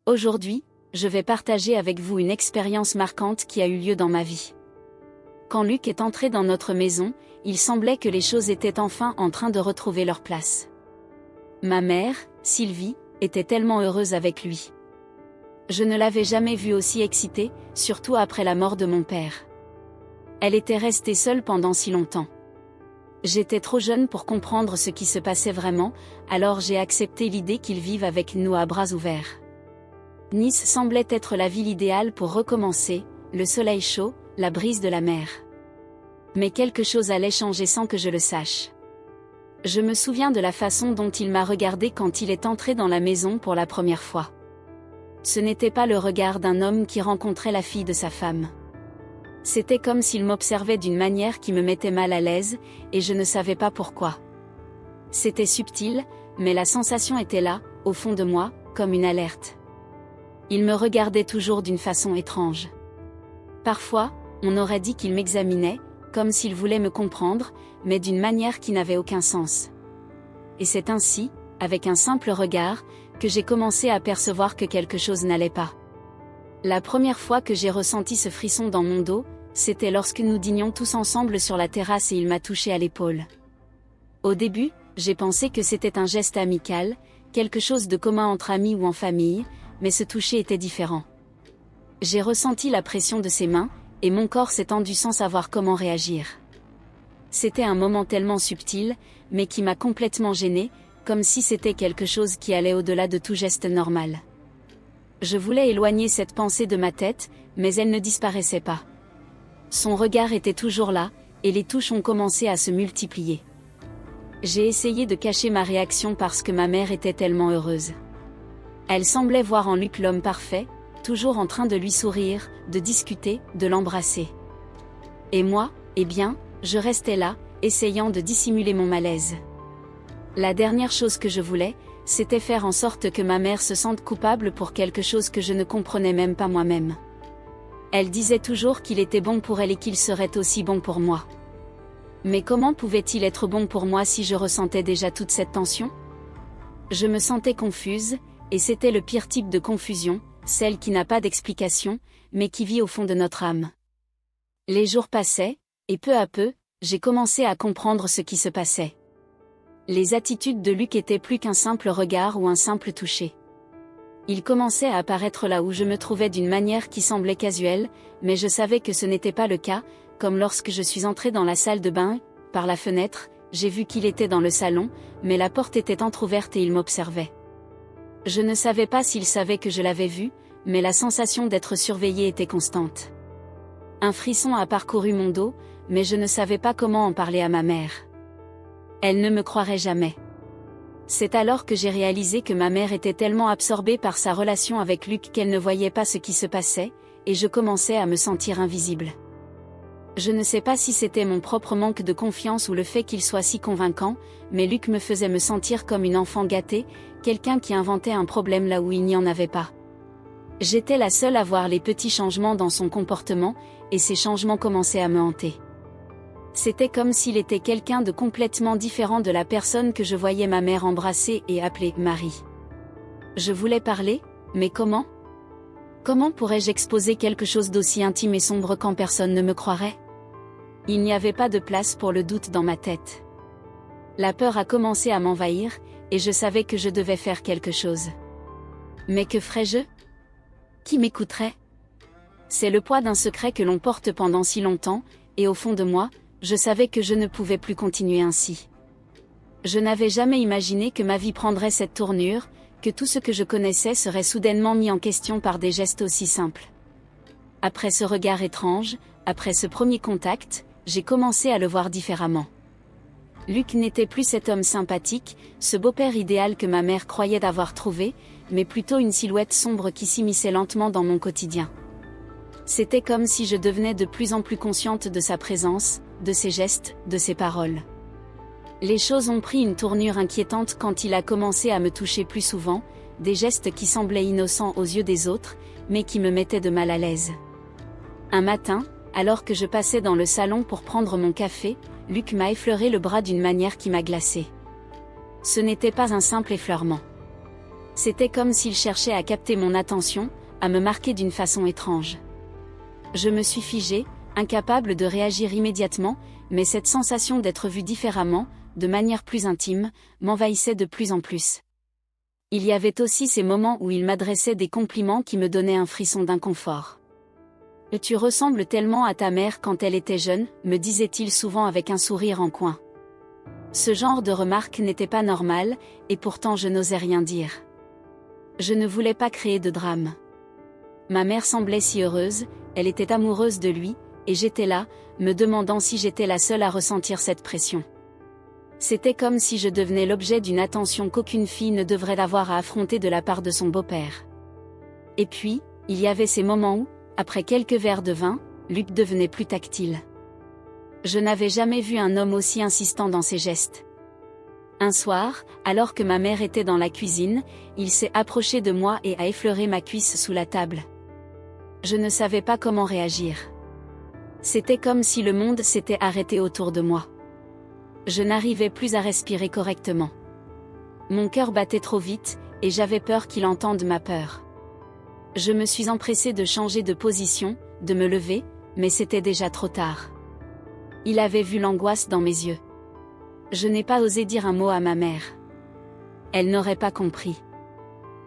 Aujourd'hui, je vais partager avec vous une expérience marquante qui a eu lieu dans ma vie. Quand Luc est entré dans notre maison, il semblait que les choses étaient enfin en train de retrouver leur place. Ma mère, Sylvie, était tellement heureuse avec lui. Je ne l'avais jamais vue aussi excitée, surtout après la mort de mon père. Elle était restée seule pendant si longtemps. J'étais trop jeune pour comprendre ce qui se passait vraiment, alors j'ai accepté l'idée qu'il vive avec nous à bras ouverts. Nice semblait être la ville idéale pour recommencer, le soleil chaud, la brise de la mer. Mais quelque chose allait changer sans que je le sache. Je me souviens de la façon dont il m'a regardé quand il est entré dans la maison pour la première fois. Ce n'était pas le regard d'un homme qui rencontrait la fille de sa femme. C'était comme s'il m'observait d'une manière qui me mettait mal à l'aise, et je ne savais pas pourquoi. C'était subtil, mais la sensation était là, au fond de moi, comme une alerte. Il me regardait toujours d'une façon étrange. Parfois, on aurait dit qu'il m'examinait, comme s'il voulait me comprendre, mais d'une manière qui n'avait aucun sens. Et c'est ainsi, avec un simple regard, que j'ai commencé à percevoir que quelque chose n'allait pas. La première fois que j'ai ressenti ce frisson dans mon dos, c'était lorsque nous dînions tous ensemble sur la terrasse et il m'a touché à l'épaule. Au début, j'ai pensé que c'était un geste amical, quelque chose de commun entre amis ou en famille, mais ce toucher était différent. J'ai ressenti la pression de ses mains, et mon corps s'est tendu sans savoir comment réagir. C'était un moment tellement subtil, mais qui m'a complètement gênée, comme si c'était quelque chose qui allait au-delà de tout geste normal. Je voulais éloigner cette pensée de ma tête, mais elle ne disparaissait pas. Son regard était toujours là, et les touches ont commencé à se multiplier. J'ai essayé de cacher ma réaction parce que ma mère était tellement heureuse. Elle semblait voir en Luc l'homme parfait, toujours en train de lui sourire, de discuter, de l'embrasser. Et moi, eh bien, je restais là, essayant de dissimuler mon malaise. La dernière chose que je voulais, c'était faire en sorte que ma mère se sente coupable pour quelque chose que je ne comprenais même pas moi-même. Elle disait toujours qu'il était bon pour elle et qu'il serait aussi bon pour moi. Mais comment pouvait-il être bon pour moi si je ressentais déjà toute cette tension ? Je me sentais confuse, et c'était le pire type de confusion, celle qui n'a pas d'explication, mais qui vit au fond de notre âme. Les jours passaient, et peu à peu, j'ai commencé à comprendre ce qui se passait. Les attitudes de Luc étaient plus qu'un simple regard ou un simple toucher. Il commençait à apparaître là où je me trouvais d'une manière qui semblait casuelle, mais je savais que ce n'était pas le cas, comme lorsque je suis entrée dans la salle de bain, par la fenêtre, j'ai vu qu'il était dans le salon, mais la porte était entr'ouverte et il m'observait. Je ne savais pas s'il savait que je l'avais vu, mais la sensation d'être surveillée était constante. Un frisson a parcouru mon dos, mais je ne savais pas comment en parler à ma mère. Elle ne me croirait jamais. C'est alors que j'ai réalisé que ma mère était tellement absorbée par sa relation avec Luc qu'elle ne voyait pas ce qui se passait, et je commençais à me sentir invisible. Je ne sais pas si c'était mon propre manque de confiance ou le fait qu'il soit si convaincant, mais Luc me faisait me sentir comme une enfant gâtée, quelqu'un qui inventait un problème là où il n'y en avait pas. J'étais la seule à voir les petits changements dans son comportement, et ces changements commençaient à me hanter. C'était comme s'il était quelqu'un de complètement différent de la personne que je voyais ma mère embrasser et appeler Marie. Je voulais parler, mais comment ? Comment pourrais-je exposer quelque chose d'aussi intime et sombre quand personne ne me croirait ? Il n'y avait pas de place pour le doute dans ma tête. La peur a commencé à m'envahir, et je savais que je devais faire quelque chose. Mais que ferais-je ? Qui m'écouterait ? C'est le poids d'un secret que l'on porte pendant si longtemps, et au fond de moi, je savais que je ne pouvais plus continuer ainsi. Je n'avais jamais imaginé que ma vie prendrait cette tournure, que tout ce que je connaissais serait soudainement mis en question par des gestes aussi simples. Après ce regard étrange, après ce premier contact, j'ai commencé à le voir différemment. Luc n'était plus cet homme sympathique, ce beau-père idéal que ma mère croyait avoir trouvé, mais plutôt une silhouette sombre qui s'immisçait lentement dans mon quotidien. C'était comme si je devenais de plus en plus consciente de sa présence, de ses gestes, de ses paroles. Les choses ont pris une tournure inquiétante quand il a commencé à me toucher plus souvent, des gestes qui semblaient innocents aux yeux des autres, mais qui me mettaient de mal à l'aise. Un matin, alors que je passais dans le salon pour prendre mon café, Luc m'a effleuré le bras d'une manière qui m'a glacée. Ce n'était pas un simple effleurement. C'était comme s'il cherchait à capter mon attention, à me marquer d'une façon étrange. Je me suis figée, incapable de réagir immédiatement, mais cette sensation d'être vue différemment, de manière plus intime, m'envahissait de plus en plus. Il y avait aussi ces moments où il m'adressait des compliments qui me donnaient un frisson d'inconfort. « Tu ressembles tellement à ta mère quand elle était jeune », me disait-il souvent avec un sourire en coin. Ce genre de remarque n'était pas normal, et pourtant je n'osais rien dire. Je ne voulais pas créer de drame. Ma mère semblait si heureuse, elle était amoureuse de lui, et j'étais là, me demandant si j'étais la seule à ressentir cette pression. C'était comme si je devenais l'objet d'une attention qu'aucune fille ne devrait avoir à affronter de la part de son beau-père. Et puis, il y avait ces moments où, après quelques verres de vin, Luc devenait plus tactile. Je n'avais jamais vu un homme aussi insistant dans ses gestes. Un soir, alors que ma mère était dans la cuisine, il s'est approché de moi et a effleuré ma cuisse sous la table. Je ne savais pas comment réagir. C'était comme si le monde s'était arrêté autour de moi. Je n'arrivais plus à respirer correctement. Mon cœur battait trop vite, et j'avais peur qu'il entende ma peur. Je me suis empressée de changer de position, de me lever, mais c'était déjà trop tard. Il avait vu l'angoisse dans mes yeux. Je n'ai pas osé dire un mot à ma mère. Elle n'aurait pas compris.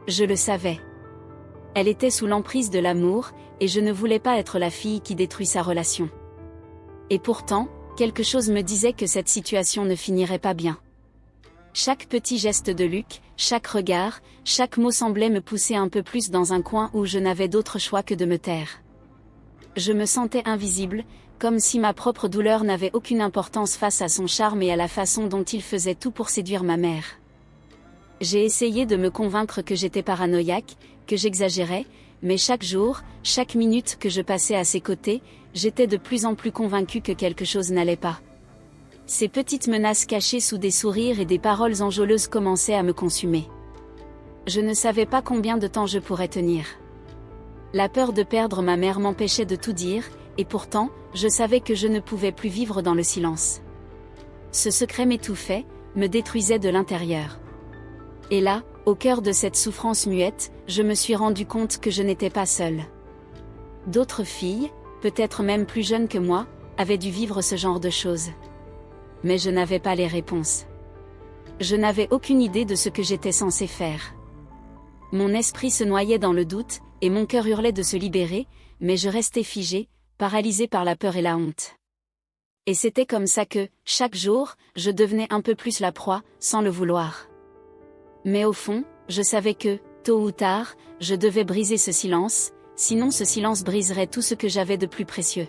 Je le savais. Elle était sous l'emprise de l'amour, et je ne voulais pas être la fille qui détruit sa relation. Et pourtant, quelque chose me disait que cette situation ne finirait pas bien. Chaque petit geste de Luc, chaque regard, chaque mot semblait me pousser un peu plus dans un coin où je n'avais d'autre choix que de me taire. Je me sentais invisible, comme si ma propre douleur n'avait aucune importance face à son charme et à la façon dont il faisait tout pour séduire ma mère. J'ai essayé de me convaincre que j'étais paranoïaque, que j'exagérais, mais chaque jour, chaque minute que je passais à ses côtés, j'étais de plus en plus convaincue que quelque chose n'allait pas. Ces petites menaces cachées sous des sourires et des paroles enjôleuses commençaient à me consumer. Je ne savais pas combien de temps je pourrais tenir. La peur de perdre ma mère m'empêchait de tout dire, et pourtant, je savais que je ne pouvais plus vivre dans le silence. Ce secret m'étouffait, me détruisait de l'intérieur. Et là, au cœur de cette souffrance muette, je me suis rendu compte que je n'étais pas seule. D'autres filles, peut-être même plus jeunes que moi, avaient dû vivre ce genre de choses. Mais je n'avais pas les réponses. Je n'avais aucune idée de ce que j'étais censée faire. Mon esprit se noyait dans le doute, et mon cœur hurlait de se libérer, mais je restais figée, paralysée par la peur et la honte. Et c'était comme ça que, chaque jour, je devenais un peu plus la proie, sans le vouloir. Mais au fond, je savais que, tôt ou tard, je devais briser ce silence, sinon ce silence briserait tout ce que j'avais de plus précieux.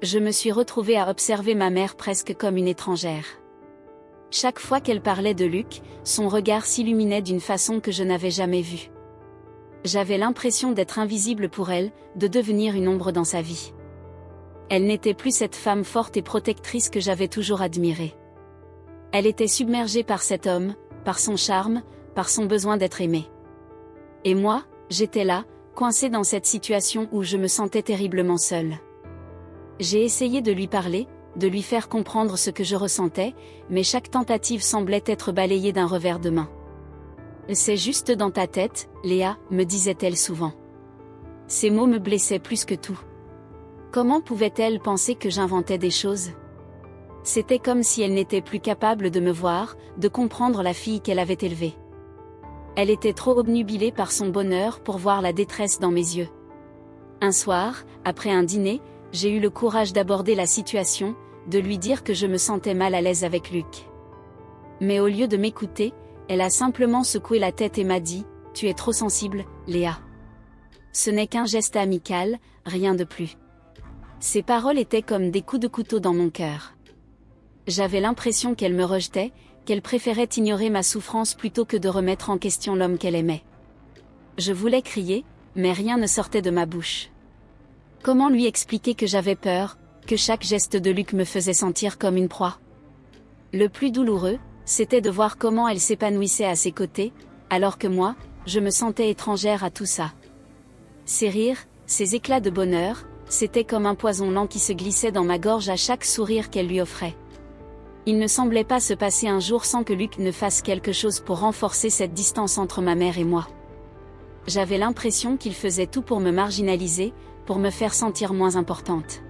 Je me suis retrouvée à observer ma mère presque comme une étrangère. Chaque fois qu'elle parlait de Luc, son regard s'illuminait d'une façon que je n'avais jamais vue. J'avais l'impression d'être invisible pour elle, de devenir une ombre dans sa vie. Elle n'était plus cette femme forte et protectrice que j'avais toujours admirée. Elle était submergée par cet homme, par son charme, par son besoin d'être aimée. Et moi, j'étais là, coincée dans cette situation où je me sentais terriblement seule. J'ai essayé de lui parler, de lui faire comprendre ce que je ressentais, mais chaque tentative semblait être balayée d'un revers de main. « C'est juste dans ta tête, Léa », me disait-elle souvent. Ces mots me blessaient plus que tout. Comment pouvait-elle penser que j'inventais des choses ? C'était comme si elle n'était plus capable de me voir, de comprendre la fille qu'elle avait élevée. Elle était trop obnubilée par son bonheur pour voir la détresse dans mes yeux. Un soir, après un dîner, j'ai eu le courage d'aborder la situation, de lui dire que je me sentais mal à l'aise avec Luc. Mais au lieu de m'écouter, elle a simplement secoué la tête et m'a dit « Tu es trop sensible, Léa. » Ce n'est qu'un geste amical, rien de plus. Ces paroles étaient comme des coups de couteau dans mon cœur. J'avais l'impression qu'elle me rejetait, qu'elle préférait ignorer ma souffrance plutôt que de remettre en question l'homme qu'elle aimait. Je voulais crier, mais rien ne sortait de ma bouche. Comment lui expliquer que j'avais peur, que chaque geste de Luc me faisait sentir comme une proie ? Le plus douloureux, c'était de voir comment elle s'épanouissait à ses côtés, alors que moi, je me sentais étrangère à tout ça. Ses rires, ses éclats de bonheur, c'était comme un poison lent qui se glissait dans ma gorge à chaque sourire qu'elle lui offrait. Il ne semblait pas se passer un jour sans que Luc ne fasse quelque chose pour renforcer cette distance entre ma mère et moi. J'avais l'impression qu'il faisait tout pour me marginaliser, pour me faire sentir moins importante.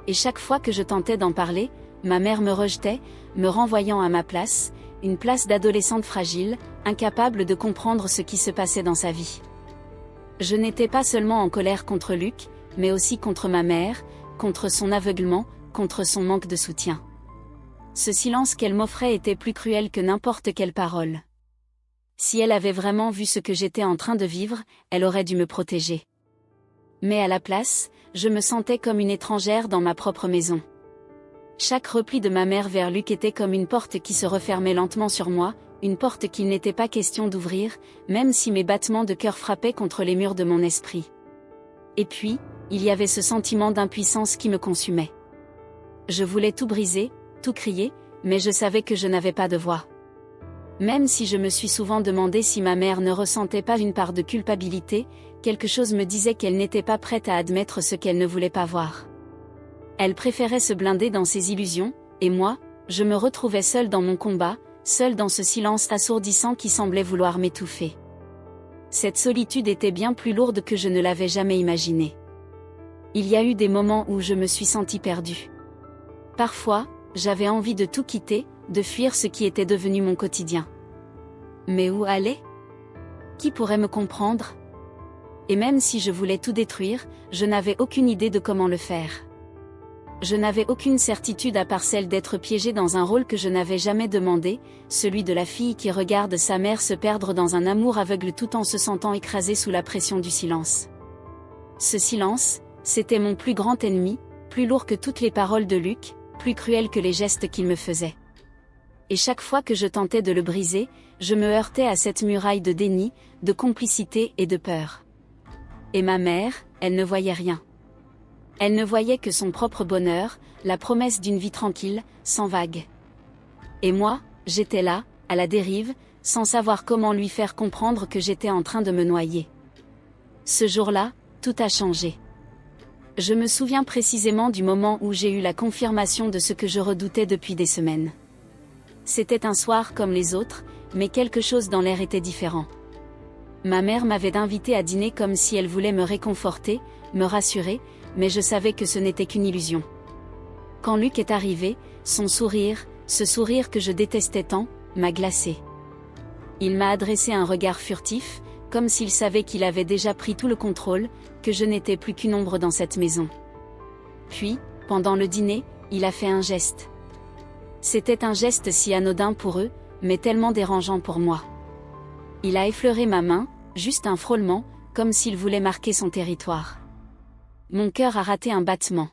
Et chaque fois que je tentais d'en parler, ma mère me rejetait, me renvoyant à ma place, une place d'adolescente fragile, incapable de comprendre ce qui se passait dans sa vie. Je n'étais pas seulement en colère contre Luc, mais aussi contre ma mère, contre son aveuglement, contre son manque de soutien. Ce silence qu'elle m'offrait était plus cruel que n'importe quelle parole. Si elle avait vraiment vu ce que j'étais en train de vivre, elle aurait dû me protéger. Mais à la place, je me sentais comme une étrangère dans ma propre maison. Chaque repli de ma mère vers Luc était comme une porte qui se refermait lentement sur moi, une porte qu'il n'était pas question d'ouvrir, même si mes battements de cœur frappaient contre les murs de mon esprit. Et puis, il y avait ce sentiment d'impuissance qui me consumait. Je voulais tout briser, tout crier, mais je savais que je n'avais pas de voix. Même si je me suis souvent demandé si ma mère ne ressentait pas une part de culpabilité, quelque chose me disait qu'elle n'était pas prête à admettre ce qu'elle ne voulait pas voir. Elle préférait se blinder dans ses illusions, et moi, je me retrouvais seule dans mon combat, seule dans ce silence assourdissant qui semblait vouloir m'étouffer. Cette solitude était bien plus lourde que je ne l'avais jamais imaginée. Il y a eu des moments où je me suis sentie perdue. Parfois, j'avais envie de tout quitter, de fuir ce qui était devenu mon quotidien. Mais où aller? Qui pourrait me comprendre? Et même si je voulais tout détruire, je n'avais aucune idée de comment le faire. Je n'avais aucune certitude à part celle d'être piégée dans un rôle que je n'avais jamais demandé, celui de la fille qui regarde sa mère se perdre dans un amour aveugle tout en se sentant écrasée sous la pression du silence. Ce silence, c'était mon plus grand ennemi, plus lourd que toutes les paroles de Luc, plus cruel que les gestes qu'il me faisait. Et chaque fois que je tentais de le briser, je me heurtais à cette muraille de déni, de complicité et de peur. Et ma mère, elle ne voyait rien. Elle ne voyait que son propre bonheur, la promesse d'une vie tranquille, sans vagues. Et moi, j'étais là, à la dérive, sans savoir comment lui faire comprendre que j'étais en train de me noyer. Ce jour-là, tout a changé. Je me souviens précisément du moment où j'ai eu la confirmation de ce que je redoutais depuis des semaines. C'était un soir comme les autres, mais quelque chose dans l'air était différent. Ma mère m'avait invité à dîner comme si elle voulait me réconforter, me rassurer, mais je savais que ce n'était qu'une illusion. Quand Luc est arrivé, son sourire, ce sourire que je détestais tant, m'a glacée. Il m'a adressé un regard furtif, comme s'il savait qu'il avait déjà pris tout le contrôle, que je n'étais plus qu'une ombre dans cette maison. Puis, pendant le dîner, il a fait un geste. C'était un geste si anodin pour eux, mais tellement dérangeant pour moi. Il a effleuré ma main, juste un frôlement, comme s'il voulait marquer son territoire. Mon cœur a raté un battement.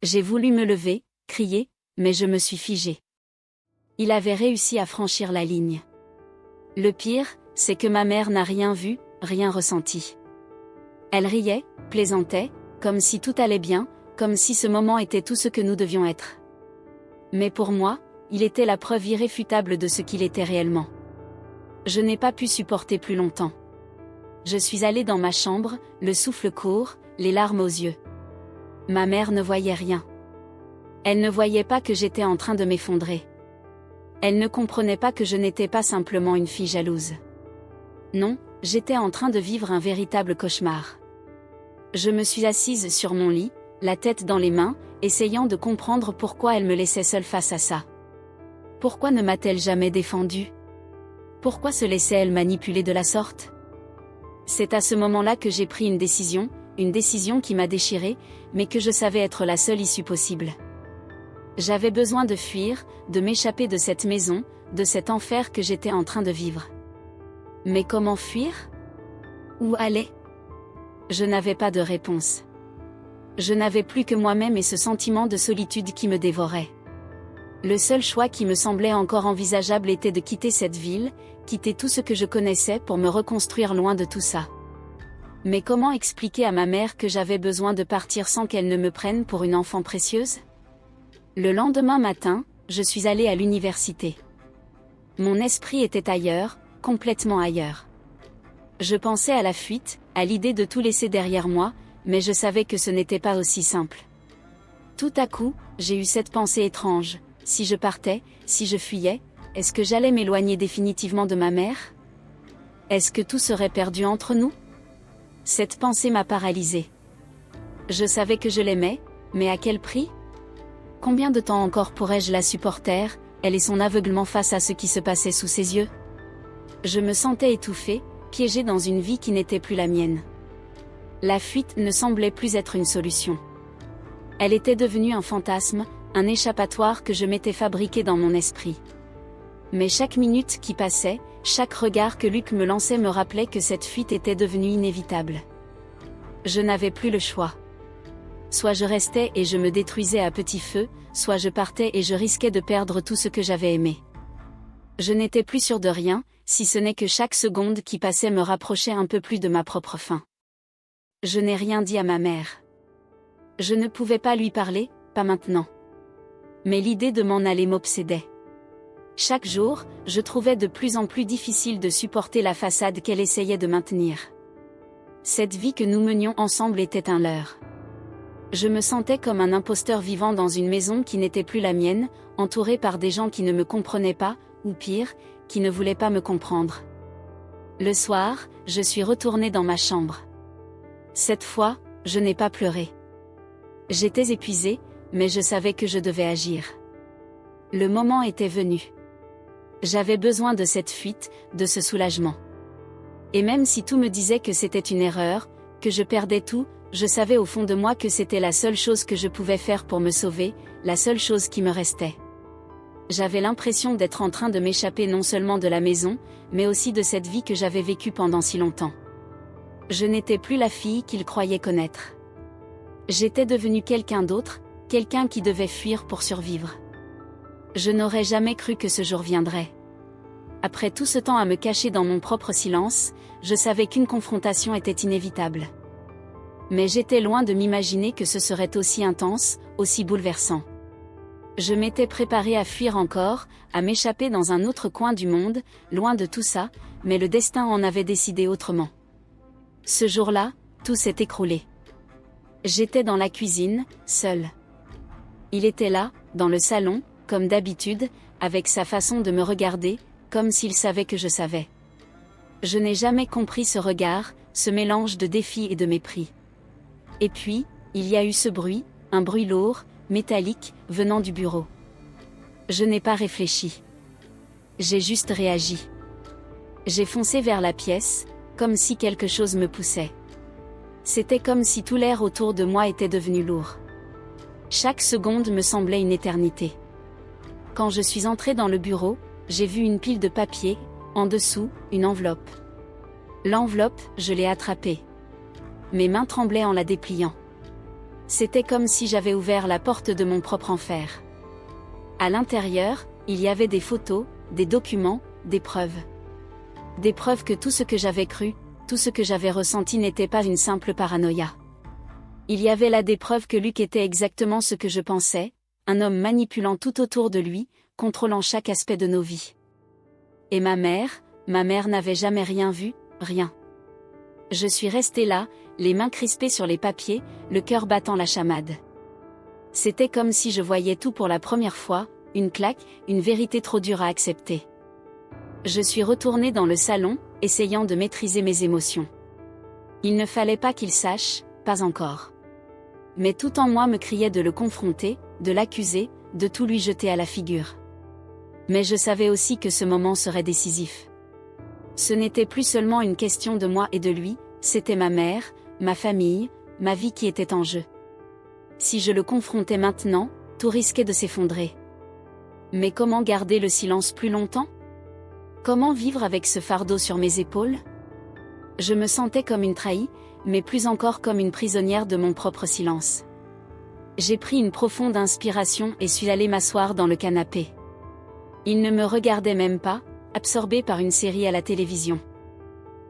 J'ai voulu me lever, crier, mais je me suis figée. Il avait réussi à franchir la ligne. Le pire, c'est que ma mère n'a rien vu, rien ressenti. Elle riait, plaisantait, comme si tout allait bien, comme si ce moment était tout ce que nous devions être. Mais pour moi, il était la preuve irréfutable de ce qu'il était réellement. Je n'ai pas pu supporter plus longtemps. Je suis allée dans ma chambre, le souffle court, les larmes aux yeux. Ma mère ne voyait rien. Elle ne voyait pas que j'étais en train de m'effondrer. Elle ne comprenait pas que je n'étais pas simplement une fille jalouse. Non, j'étais en train de vivre un véritable cauchemar. Je me suis assise sur mon lit, la tête dans les mains, essayant de comprendre pourquoi elle me laissait seule face à ça. Pourquoi ne m'a-t-elle jamais défendue? Pourquoi se laissait-elle manipuler de la sorte? C'est à ce moment-là que j'ai pris une décision qui m'a déchirée, mais que je savais être la seule issue possible. J'avais besoin de fuir, de m'échapper de cette maison, de cet enfer que j'étais en train de vivre. Mais comment fuir? Où aller? Je n'avais pas de réponse. Je n'avais plus que moi-même et ce sentiment de solitude qui me dévorait. Le seul choix qui me semblait encore envisageable était de quitter cette ville, quitter tout ce que je connaissais pour me reconstruire loin de tout ça. Mais comment expliquer à ma mère que j'avais besoin de partir sans qu'elle ne me prenne pour une enfant précieuse? Le lendemain matin, je suis allée à l'université. Mon esprit était ailleurs, complètement ailleurs. Je pensais à la fuite, à l'idée de tout laisser derrière moi, mais je savais que ce n'était pas aussi simple. Tout à coup, j'ai eu cette pensée étrange. Si je partais, si je fuyais, est-ce que j'allais m'éloigner définitivement de ma mère? Est-ce que tout serait perdu entre nous? Cette pensée m'a paralysée. Je savais que je l'aimais, mais à quel prix? Combien de temps encore pourrais-je la supporter, elle et son aveuglement face à ce qui se passait sous ses yeux? Je me sentais étouffée, piégée dans une vie qui n'était plus la mienne. La fuite ne semblait plus être une solution. Elle était devenue un fantasme, un échappatoire que je m'étais fabriqué dans mon esprit. Mais chaque minute qui passait, chaque regard que Luc me lançait me rappelait que cette fuite était devenue inévitable. Je n'avais plus le choix. Soit je restais et je me détruisais à petit feu, soit je partais et je risquais de perdre tout ce que j'avais aimé. Je n'étais plus sûre de rien, si ce n'est que chaque seconde qui passait me rapprochait un peu plus de ma propre fin. Je n'ai rien dit à ma mère. Je ne pouvais pas lui parler, pas maintenant. Mais l'idée de m'en aller m'obsédait. Chaque jour, je trouvais de plus en plus difficile de supporter la façade qu'elle essayait de maintenir. Cette vie que nous menions ensemble était un leurre. Je me sentais comme un imposteur vivant dans une maison qui n'était plus la mienne, entouré par des gens qui ne me comprenaient pas, ou pire, qui ne voulaient pas me comprendre. Le soir, je suis retournée dans ma chambre. Cette fois, je n'ai pas pleuré. J'étais épuisée, mais je savais que je devais agir. Le moment était venu. J'avais besoin de cette fuite, de ce soulagement. Et même si tout me disait que c'était une erreur, que je perdais tout, je savais au fond de moi que c'était la seule chose que je pouvais faire pour me sauver, la seule chose qui me restait. J'avais l'impression d'être en train de m'échapper non seulement de la maison, mais aussi de cette vie que j'avais vécue pendant si longtemps. Je n'étais plus la fille qu'il croyait connaître. J'étais devenue quelqu'un d'autre, quelqu'un qui devait fuir pour survivre. Je n'aurais jamais cru que ce jour viendrait. Après tout ce temps à me cacher dans mon propre silence, je savais qu'une confrontation était inévitable. Mais j'étais loin de m'imaginer que ce serait aussi intense, aussi bouleversant. Je m'étais préparée à fuir encore, à m'échapper dans un autre coin du monde, loin de tout ça, mais le destin en avait décidé autrement. Ce jour-là, tout s'est écroulé. J'étais dans la cuisine, seule. Il était là, dans le salon, comme d'habitude, avec sa façon de me regarder, comme s'il savait que je savais. Je n'ai jamais compris ce regard, ce mélange de défi et de mépris. Et puis, il y a eu ce bruit, un bruit lourd, métallique, venant du bureau. Je n'ai pas réfléchi. J'ai juste réagi. J'ai foncé vers la pièce, comme si quelque chose me poussait. C'était comme si tout l'air autour de moi était devenu lourd. Chaque seconde me semblait une éternité. Quand je suis entrée dans le bureau, j'ai vu une pile de papier, en dessous, une enveloppe. L'enveloppe, je l'ai attrapée. Mes mains tremblaient en la dépliant. C'était comme si j'avais ouvert la porte de mon propre enfer. À l'intérieur, il y avait des photos, des documents, des preuves. Des preuves que tout ce que j'avais cru, tout ce que j'avais ressenti n'était pas une simple paranoïa. Il y avait là des preuves que Luc était exactement ce que je pensais, un homme manipulant tout autour de lui, contrôlant chaque aspect de nos vies. Et ma mère n'avait jamais rien vu, rien. Je suis restée là, les mains crispées sur les papiers, le cœur battant la chamade. C'était comme si je voyais tout pour la première fois, une claque, une vérité trop dure à accepter. Je suis retournée dans le salon, essayant de maîtriser mes émotions. Il ne fallait pas qu'il sache, pas encore. Mais tout en moi me criait de le confronter, de l'accuser, de tout lui jeter à la figure. Mais je savais aussi que ce moment serait décisif. Ce n'était plus seulement une question de moi et de lui, c'était ma mère, ma famille, ma vie qui était en jeu. Si je le confrontais maintenant, tout risquait de s'effondrer. Mais comment garder le silence plus longtemps? Comment vivre avec ce fardeau sur mes épaules? Je me sentais comme une trahie, mais plus encore comme une prisonnière de mon propre silence. J'ai pris une profonde inspiration et suis allée m'asseoir dans le canapé. Il ne me regardait même pas, absorbé par une série à la télévision.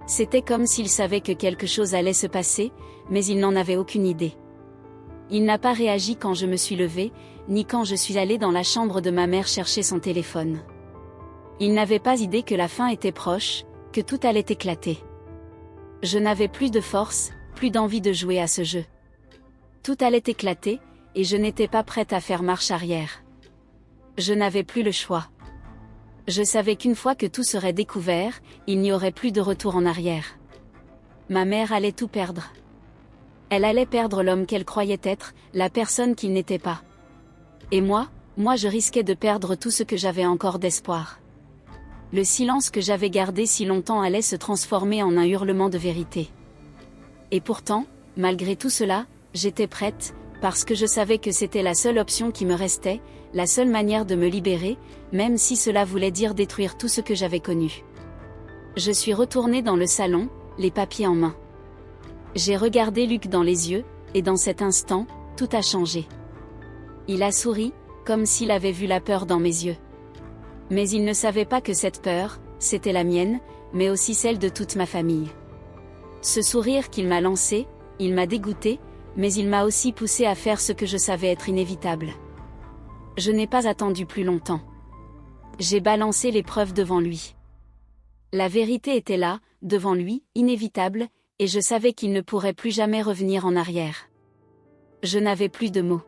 C'était comme s'il savait que quelque chose allait se passer, mais il n'en avait aucune idée. Il n'a pas réagi quand je me suis levée, ni quand je suis allée dans la chambre de ma mère chercher son téléphone. Il n'avait pas idée que la fin était proche, que tout allait éclater. Je n'avais plus de force, plus d'envie de jouer à ce jeu. Tout allait éclater, et je n'étais pas prête à faire marche arrière. Je n'avais plus le choix. Je savais qu'une fois que tout serait découvert, il n'y aurait plus de retour en arrière. Ma mère allait tout perdre. Elle allait perdre l'homme qu'elle croyait être, la personne qu'il n'était pas. Et moi je risquais de perdre tout ce que j'avais encore d'espoir. Le silence que j'avais gardé si longtemps allait se transformer en un hurlement de vérité. Et pourtant, malgré tout cela, j'étais prête, parce que je savais que c'était la seule option qui me restait, la seule manière de me libérer, même si cela voulait dire détruire tout ce que j'avais connu. Je suis retournée dans le salon, les papiers en main. J'ai regardé Luc dans les yeux, et dans cet instant, tout a changé. Il a souri, comme s'il avait vu la peur dans mes yeux. Mais il ne savait pas que cette peur, c'était la mienne, mais aussi celle de toute ma famille. Ce sourire qu'il m'a lancé, il m'a dégoûté, mais il m'a aussi poussé à faire ce que je savais être inévitable. Je n'ai pas attendu plus longtemps. J'ai balancé l'épreuve devant lui. La vérité était là, devant lui, inévitable, et je savais qu'il ne pourrait plus jamais revenir en arrière. Je n'avais plus de mots.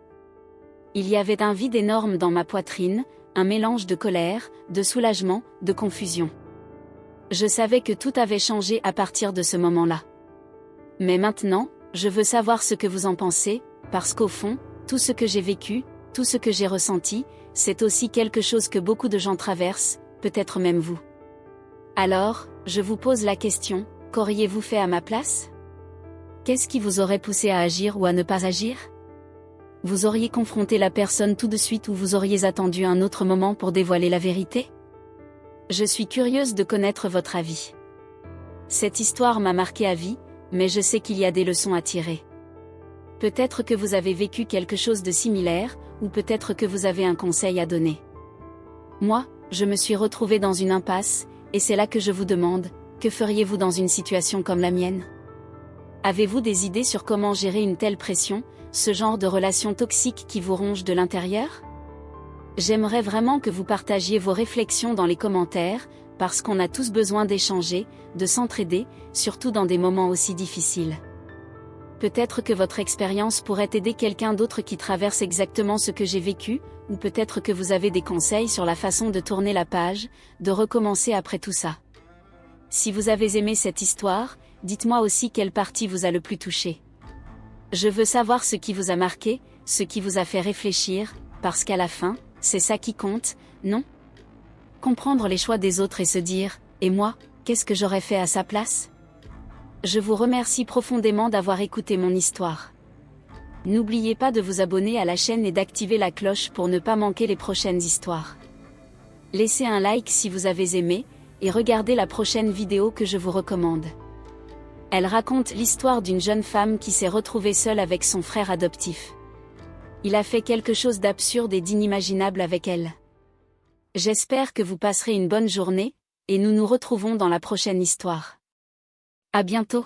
Il y avait un vide énorme dans ma poitrine, un mélange de colère, de soulagement, de confusion. Je savais que tout avait changé à partir de ce moment-là. Mais maintenant, je veux savoir ce que vous en pensez, parce qu'au fond, tout ce que j'ai vécu, tout ce que j'ai ressenti, c'est aussi quelque chose que beaucoup de gens traversent, peut-être même vous. Alors, je vous pose la question, qu'auriez-vous fait à ma place? Qu'est-ce qui vous aurait poussé à agir ou à ne pas agir? Vous auriez confronté la personne tout de suite ou vous auriez attendu un autre moment pour dévoiler la vérité? Je suis curieuse de connaître votre avis. Cette histoire m'a marqué à vie, mais je sais qu'il y a des leçons à tirer. Peut-être que vous avez vécu quelque chose de similaire, ou peut-être que vous avez un conseil à donner. Moi, je me suis retrouvée dans une impasse, et c'est là que je vous demande, que feriez-vous dans une situation comme la mienne? Avez-vous des idées sur comment gérer une telle pression, ce genre de relation toxique qui vous ronge de l'intérieur? J'aimerais vraiment que vous partagiez vos réflexions dans les commentaires, parce qu'on a tous besoin d'échanger, de s'entraider, surtout dans des moments aussi difficiles. Peut-être que votre expérience pourrait aider quelqu'un d'autre qui traverse exactement ce que j'ai vécu, ou peut-être que vous avez des conseils sur la façon de tourner la page, de recommencer après tout ça. Si vous avez aimé cette histoire, dites-moi aussi quelle partie vous a le plus touché. Je veux savoir ce qui vous a marqué, ce qui vous a fait réfléchir, parce qu'à la fin, c'est ça qui compte, non? Comprendre les choix des autres et se dire, et moi, qu'est-ce que j'aurais fait à sa place? Je vous remercie profondément d'avoir écouté mon histoire. N'oubliez pas de vous abonner à la chaîne et d'activer la cloche pour ne pas manquer les prochaines histoires. Laissez un like si vous avez aimé, et regardez la prochaine vidéo que je vous recommande. Elle raconte l'histoire d'une jeune femme qui s'est retrouvée seule avec son frère adoptif. Il a fait quelque chose d'absurde et d'inimaginable avec elle. J'espère que vous passerez une bonne journée, et nous nous retrouvons dans la prochaine histoire. À bientôt.